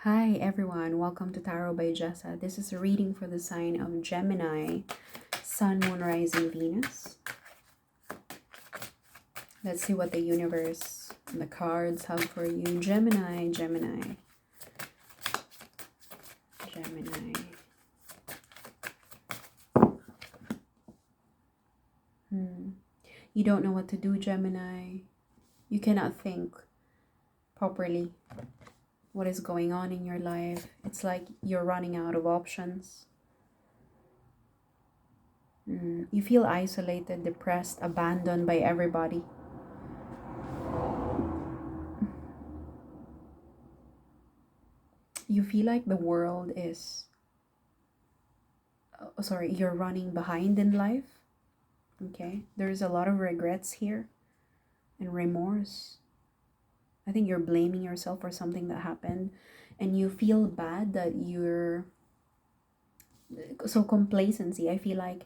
Hi everyone, welcome to Tarot by Jessa. This is a reading for the sign of Gemini, Sun, Moon, Rising, Venus. Let's see what the universe and the cards have for you. Gemini, Gemini, Gemini. You don't know what to do, Gemini. You cannot think properly what is going on in your life. It's like you're running out of options. You feel isolated, depressed, abandoned by everybody. You feel like the world is, you're running behind in life. Okay, there's a lot of regrets here and remorse. I think you're blaming yourself for something that happened, and you feel bad that so complacency. I feel like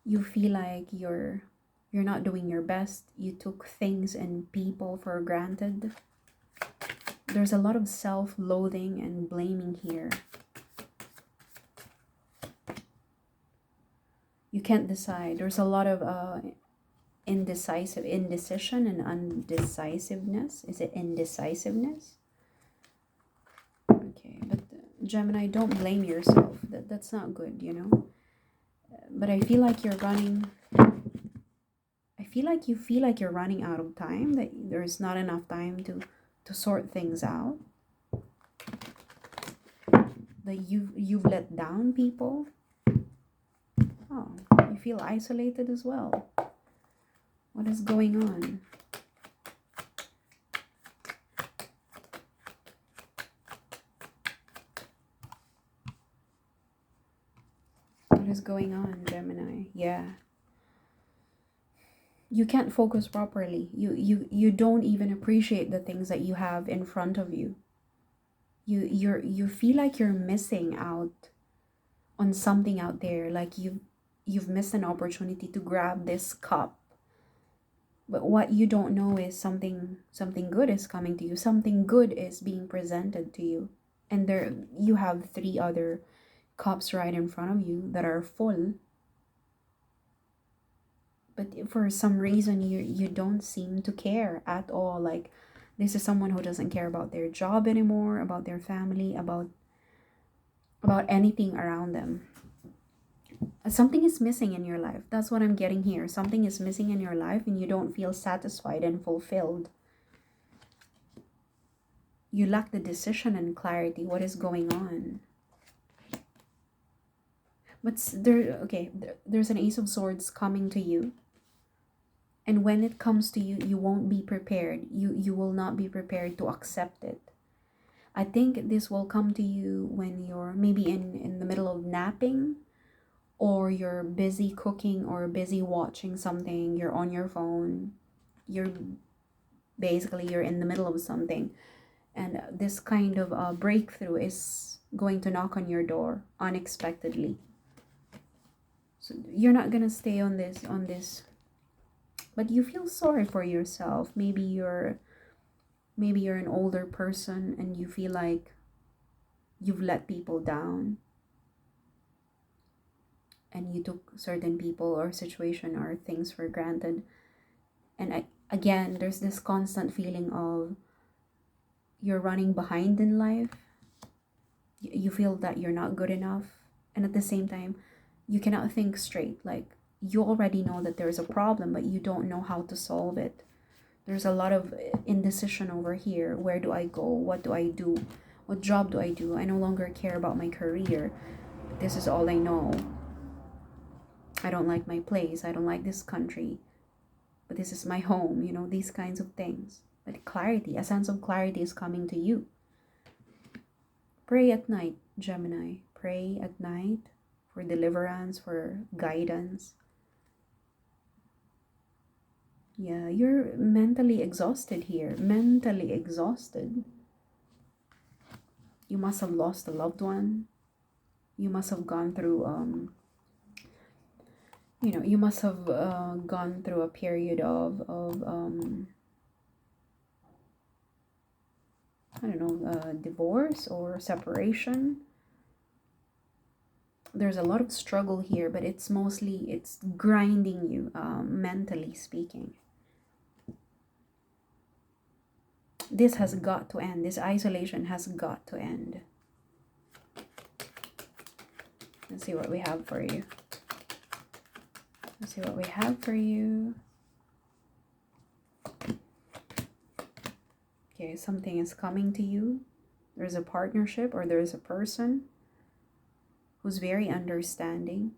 you feel like you're not doing your best. You took things and people for granted. There's a lot of self-loathing and blaming here. You can't decide. There's a lot of indecision and undecisiveness. Is it indecisiveness? Okay, but Gemini, don't blame yourself. That's not good, you know. But I feel like you're running. I feel like you feel like you're running out of time. That there's not enough time to sort things out. That you've let down people. Oh, you feel isolated as well. What is going on? What is going on, Gemini? Yeah. You can't focus properly. You don't even appreciate the things that you have in front of you. You feel like you're missing out on something out there, like you've missed an opportunity to grab this cup. But what you don't know is something good is coming to you. Something good is being presented to you. And there you have 3 other cups right in front of you that are full. But for some reason you don't seem to care at all. Like this is someone who doesn't care about their job anymore, about their family, about anything around them. Something is missing in your life. That's what I'm getting here. Something is missing in your life and you don't feel satisfied and fulfilled. You lack the decision and clarity. What is going on? But there's an Ace of Swords coming to you. And when it comes to you, you won't be prepared. You will not be prepared to accept it. I think this will come to you when you're maybe in the middle of napping, or you're busy cooking or busy watching something, you're on your phone, you're in the middle of something, and this kind of breakthrough is going to knock on your door unexpectedly. So you're not gonna stay on this, but you feel sorry for yourself. Maybe you're an older person and you feel like you've let people down, and you took certain people or situation or things for granted. And again, there's this constant feeling of you're running behind in life. You feel that you're not good enough, and at the same time you cannot think straight. Like you already know that there's a problem, but you don't know how to solve it. There's a lot of indecision over here. Where do I go? What do I do? What job do I do? I no longer care about my career. This is all I know. I don't like my place. I don't like this country. But this is my home, you know, these kinds of things. But clarity, a sense of clarity is coming to you. Pray at night, Gemini. Pray at night for deliverance, for guidance. Yeah, you're mentally exhausted here. Mentally exhausted. You must have lost a loved one. You must have gone through, you must have gone through a period of I don't know, divorce or separation. There's a lot of struggle here, but it's mostly, it's grinding you, mentally speaking. This has got to end. This isolation has got to end. Let's see what we have for you. Let's see what we have for you. Okay, something is coming to you. There's a partnership, or there's a person who's very understanding,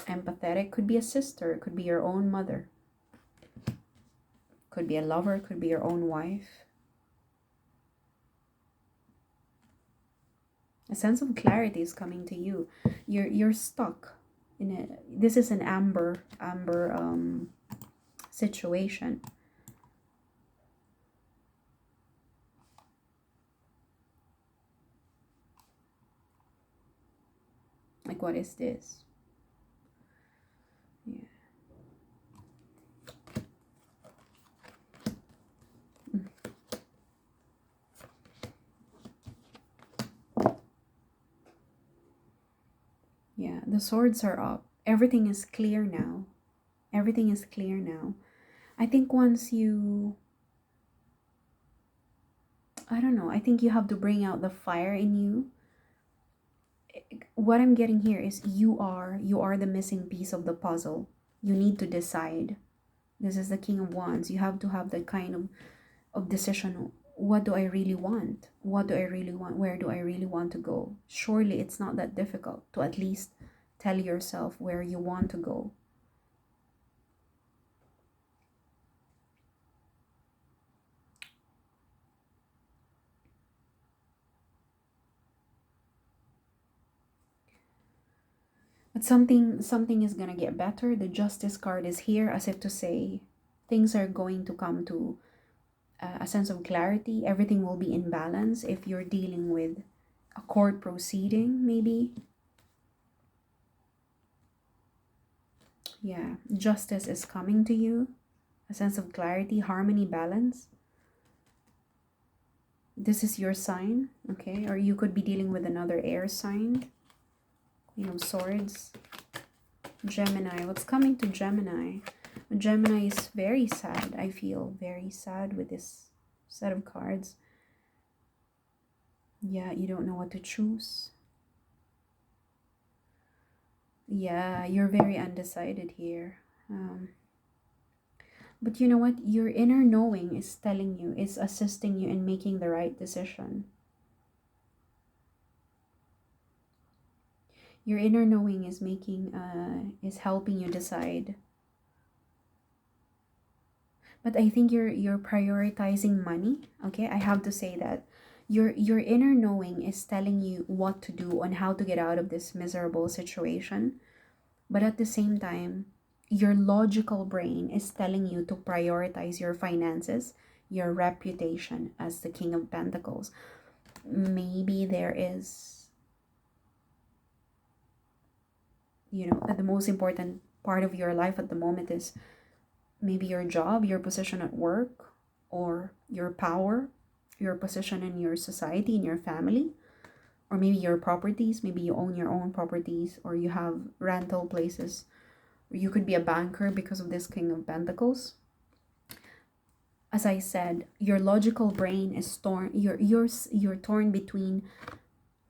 empathetic. Could be a sister, it could be your own mother, could be a lover, could be your own wife. A sense of clarity is coming to you. You're stuck in a, this is an amber situation. Like, what is this? Yeah. Yeah, the swords are up. Everything is clear now. Everything is clear now. I think once you, I don't know, I think you have to bring out the fire in you. What I'm getting here is you are the missing piece of the puzzle. You need to decide. This is the King of Wands. You have to have that kind of decision. What do I really want? What do I really want? Where do I really want to go? Surely it's not that difficult to at least tell yourself where you want to go. But something is gonna get better. The Justice card is here, as if to say things are going to come to a sense of clarity. Everything will be in balance. If you're dealing with a court proceeding, maybe. Yeah, justice is coming to you. A sense of clarity, harmony, balance. This is your sign, okay? Or you could be dealing with another air sign. Queen of Swords. Gemini. What's coming to Gemini? Gemini is very sad. I feel very sad with this set of cards. Yeah, you don't know what to choose. Yeah, you're very undecided here. But you know what? Your inner knowing is telling you, is assisting you in making the right decision. Your inner knowing is is helping you decide. But I think you're prioritizing money. Okay, I have to say that your inner knowing is telling you what to do on how to get out of this miserable situation. But at the same time, your logical brain is telling you to prioritize your finances, your reputation as the King of Pentacles. Maybe there is, the most important part of your life at the moment is maybe your job, your position at work, or your power, your position in your society, in your family, or maybe your properties. Maybe you own your own properties, or you have rental places. You could be a banker because of this King of Pentacles. As I said, your logical brain is torn. You're torn between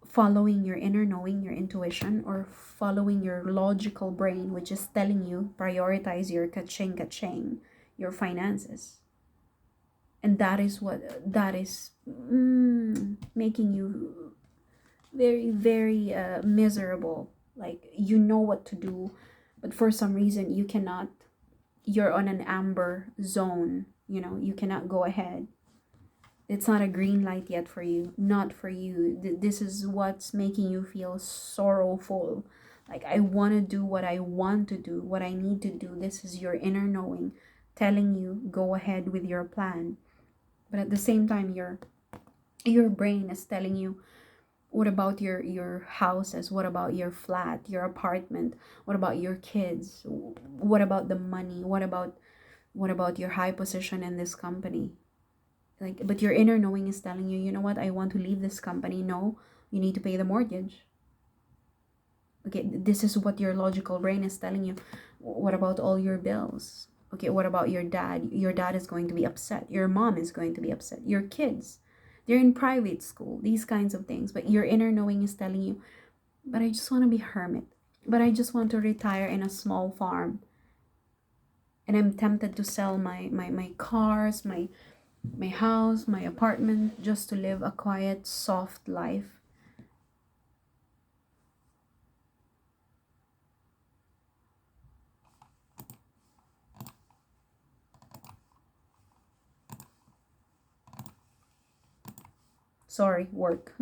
following your inner knowing, your intuition, or following your logical brain, which is telling you prioritize your kaching, your finances. And that is making you very, very miserable. Like, you know what to do, but for some reason you cannot. You're on an amber zone. You cannot go ahead. It's not a green light yet for you. Not for you. This is what's making you feel sorrowful. Like, I want to do what I want to do, what I need to do. This is your inner knowing telling you go ahead with your plan. But at the same time, your brain is telling you, what about your houses? What about your flat, your apartment? What about your kids? What about the money? What about your high position in this company? Like, but your inner knowing is telling you, you know what, I want to leave this company. No, you need to pay the mortgage. Okay, this is what your logical brain is telling you. What about all your bills? Okay, what about your dad? Your dad is going to be upset. Your mom is going to be upset. Your kids, they're in private school. These kinds of things. But your inner knowing is telling you, but I just want to be hermit. But I just want to retire in a small farm. And I'm tempted to sell my cars, my house, my apartment, just to live a quiet, soft life. Sorry, work.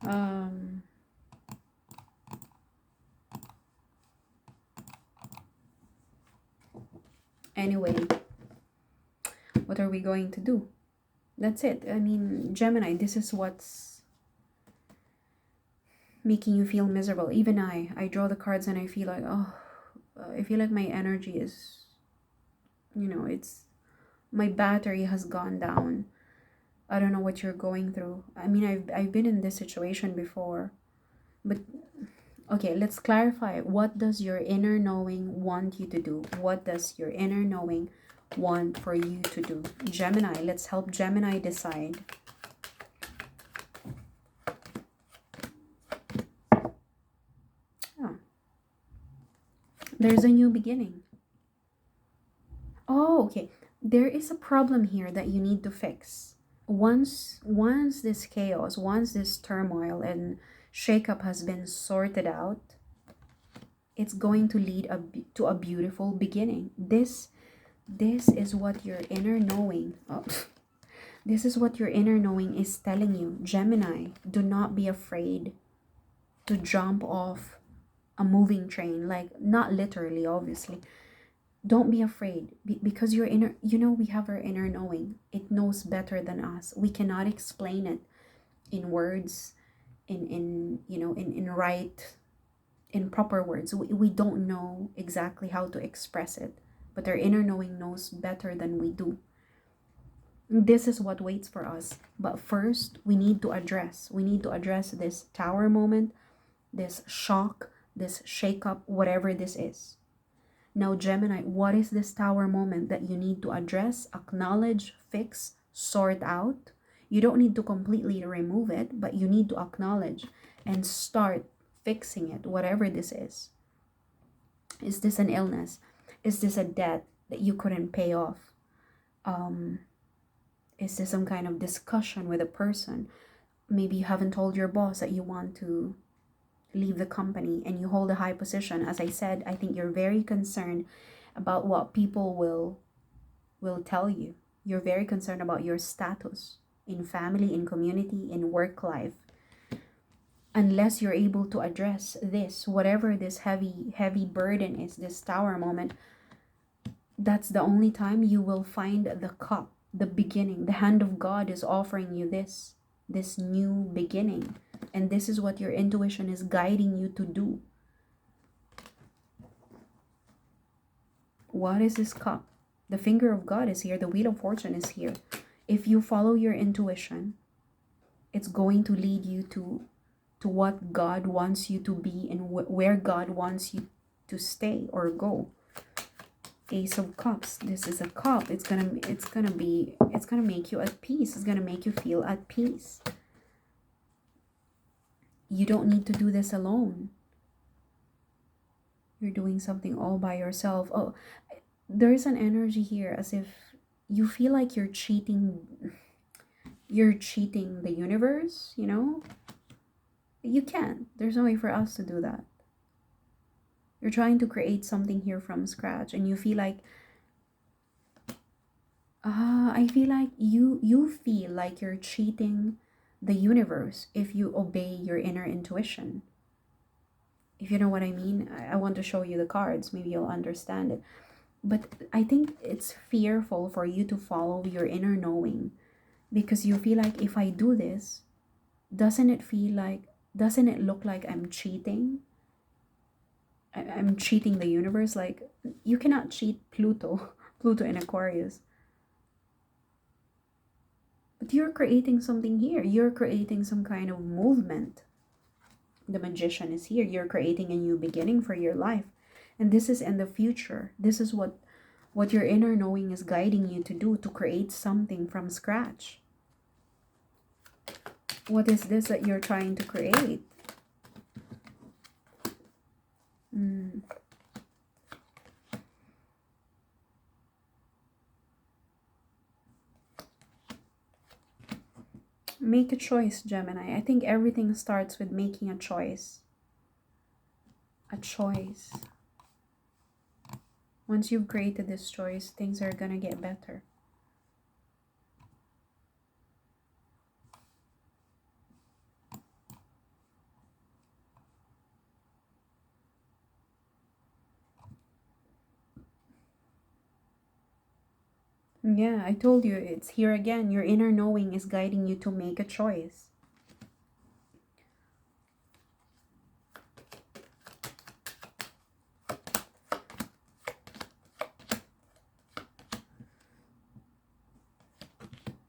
um anyway, what are we going to do? That's it. I mean, Gemini, this is what's making you feel miserable. Even I draw the cards and I feel like, oh, I feel like my energy is, it's, my battery has gone down. I don't know what you're going through. I mean, I've been in this situation before. But okay, let's clarify. What does your inner knowing want you to do? What does your inner knowing want for you to do? Gemini, let's help Gemini decide. Oh, there's a new beginning. Oh, okay. There is a problem here that you need to fix. Once this chaos, once this turmoil and shakeup has been sorted out, it's going to lead to a beautiful beginning. This is what your inner knowing, this is what your inner knowing is telling you. Gemini, do not be afraid to jump off a moving train, like not literally, obviously. Don't be afraid, because your inner, we have our inner knowing. It knows better than us. We cannot explain it in words, in proper words. We don't know exactly how to express it, but our inner knowing knows better than we do. This is what waits for us. But first, we need to address this tower moment, this shock, this shake-up, whatever this is. Now, Gemini, what is this tower moment that you need to address, acknowledge, fix, sort out? You don't need to completely remove it, but you need to acknowledge and start fixing it, whatever this is. Is this an illness? Is this a debt that you couldn't pay off? Is this some kind of discussion with a person? Maybe you haven't told your boss that you want to leave the company and you hold a high position. As I said, I think you're very concerned about what people will tell you. You're very concerned about your status in family, in community, in work life. Unless you're able to address this, whatever this heavy burden is, this tower moment, that's the only time you will find the cup, the beginning. The hand of God is offering you this new beginning. And this is what your intuition is guiding you to do. What is this cup? The finger of God is here. The wheel of fortune is here. If you follow your intuition, it's going to lead you to what God wants you to be and where God wants you to stay or go. Ace of Cups. This is a cup. It's gonna make you at peace. It's gonna make you feel at peace. You don't need to do this alone. You're doing something all by yourself. Oh, there is an energy here as if you feel like you're cheating the universe, You can't. There's no way for us to do that. You're trying to create something here from scratch and you feel like I feel like you feel like you're cheating the universe if you obey your inner intuition. If you know what I mean, I want to show you the cards. Maybe you'll understand it. But I think it's fearful for you to follow your inner knowing because you feel like if I do this, doesn't it look like I'm cheating? I'm cheating the universe. Like, you cannot cheat Pluto. Pluto in Aquarius. But you're creating something here. You're creating some kind of movement. The Magician is here. You're creating a new beginning for your life. And this is in the future. This is what your inner knowing is guiding you to do, to create something from scratch. What is this that you're trying to create? Make a choice, Gemini. I think everything starts with making a choice. A choice. Once you've created this choice, things are gonna get better. Yeah, I told you, it's here again. Your inner knowing is guiding you to make a choice.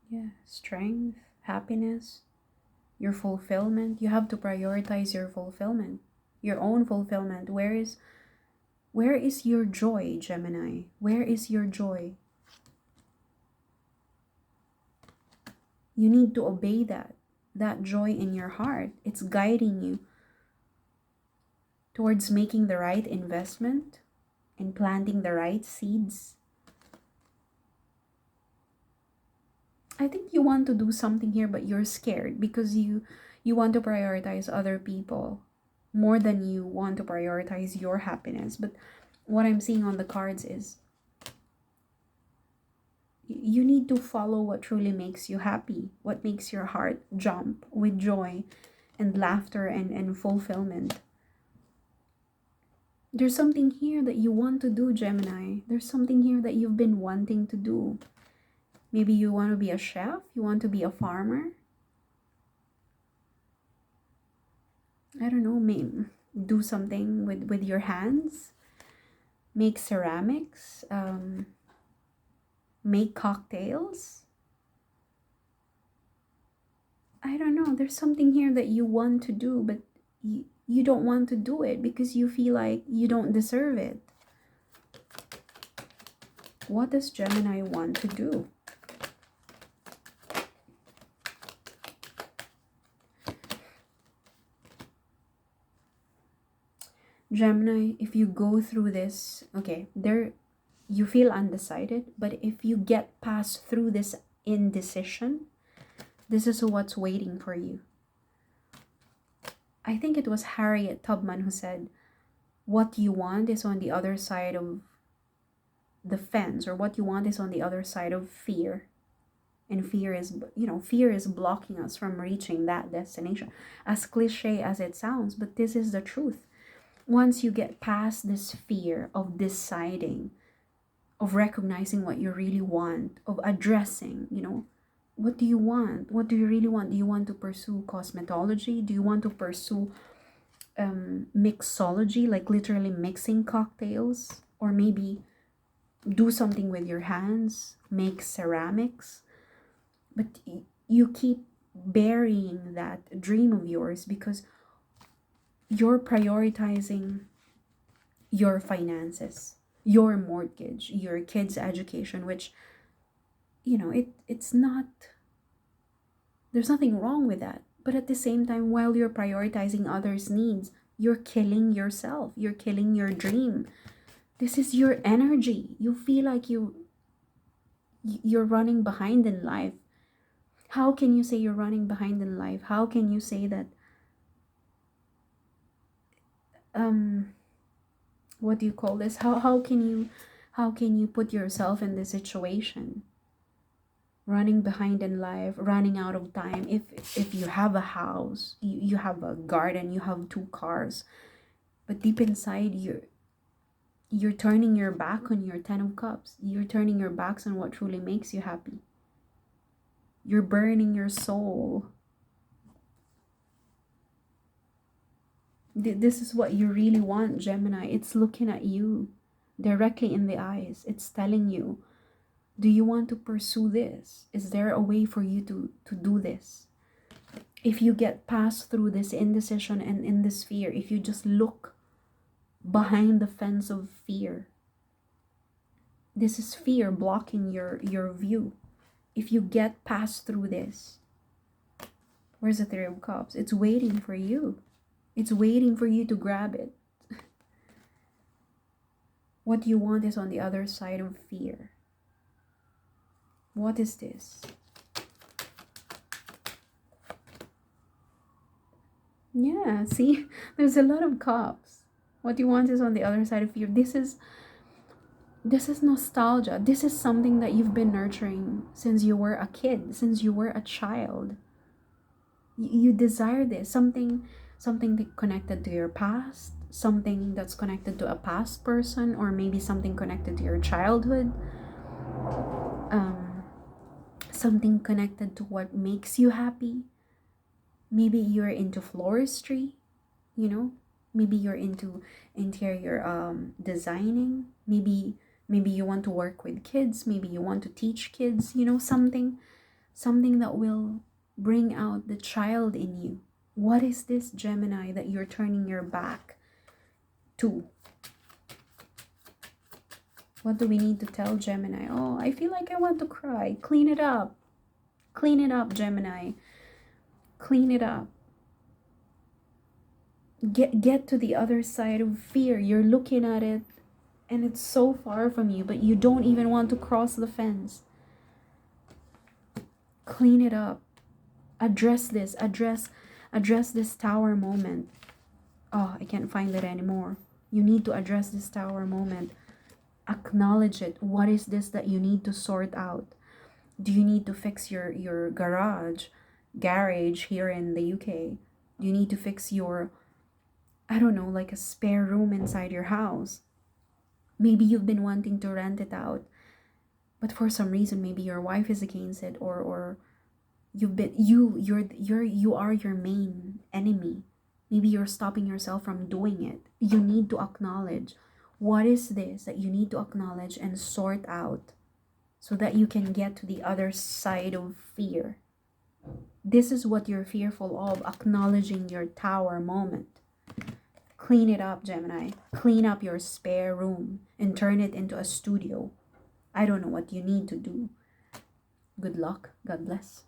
Yeah, strength, happiness, your fulfillment. You have to prioritize your fulfillment, your own fulfillment. Where is your joy, Gemini? Where is your joy? You need to obey that joy in your heart. It's guiding you towards making the right investment and planting the right seeds. I think you want to do something here, but you're scared because you want to prioritize other people more than you want to prioritize your happiness. But what I'm seeing on the cards is you need to follow what truly makes you happy, what makes your heart jump with joy and laughter and fulfillment. There's something here that you want to do, Gemini. There's something here that you've been wanting to do. Maybe you want to be a chef, you want to be a farmer. I don't know, maybe do something with your hands. Make ceramics, make cocktails. I don't know, there's something here that you want to do, but you don't want to do it because you feel like you don't deserve it. What does Gemini want to do? Gemini, if you go through this, okay, you feel undecided, but if you get past through this indecision, this is what's waiting for you. I think it was Harriet Tubman who said, what you want is on the other side of the fence, or what you want is on the other side of fear. And fear is, fear is blocking us from reaching that destination. As cliche as it sounds, but this is the truth. Once you get past this fear of deciding, of recognizing what you really want, of addressing, what do you want? What do you really want? Do you want to pursue cosmetology? Do you want to pursue mixology, like literally mixing cocktails? Or maybe do something with your hands, make ceramics? But you keep burying that dream of yours because you're prioritizing your finances, your mortgage, your kids' education, which, it's not, there's nothing wrong with that. But at the same time, while you're prioritizing others' needs, you're killing yourself, you're killing your dream. This is your energy. You feel like you're running behind in life. How can you say you're running behind in life? How can you say that what do you call this? How can you put yourself in this situation? Running behind in life, running out of time. If you have a house, you have a garden, you have 2 cars, but deep inside you're turning your back on your 10 of cups. You're turning your backs on what truly makes you happy. You're burning your soul. This is what you really want, Gemini. It's looking at you directly in the eyes. It's telling you Do you want to pursue this? Is there a way for you to do this? If you get past through this indecision and in this fear, if you just look behind the fence of fear, this is fear blocking your view. If you get past through this, where's the Three of Cups? It's waiting for you. It's waiting for you to grab it. What you want is on the other side of fear. What is this? Yeah, see, there's a lot of cups. What you want is on the other side of fear. This is nostalgia. This is something that you've been nurturing since you were a kid, since you were a child. You desire this, something that connected to your past, something that's connected to a past person, or maybe something connected to your childhood. Something connected to what makes you happy. Maybe you're into floristry, you know, maybe you're into interior designing, maybe you want to work with kids, maybe you want to teach kids, you know, something that will bring out the child in you. What is this, Gemini, that you're turning your back to? What do we need to tell Gemini? Oh, I feel like I want to cry. Clean it up. Clean it up, Gemini. Clean it up. Get to the other side of fear. You're looking at it and it's so far from you, but you don't even want to cross the fence. Clean it up. Address this. Address this tower moment. Oh, I can't find it anymore. You need to address this tower moment. Acknowledge it. What is this that you need to sort out? Do you need to fix your garage here in the UK? Do you need to fix your, I don't know, like a spare room inside your house? Maybe you've been wanting to rent it out, but for some reason maybe your wife is against it, or you are your main enemy. Maybe you're stopping yourself from doing it. You need to acknowledge what is this that you need to acknowledge and sort out so that you can get to the other side of fear. This is what you're fearful of, acknowledging your tower moment. Clean it up, Gemini. Clean up your spare room and turn it into a studio. I don't know what you need to do. Good luck. God bless.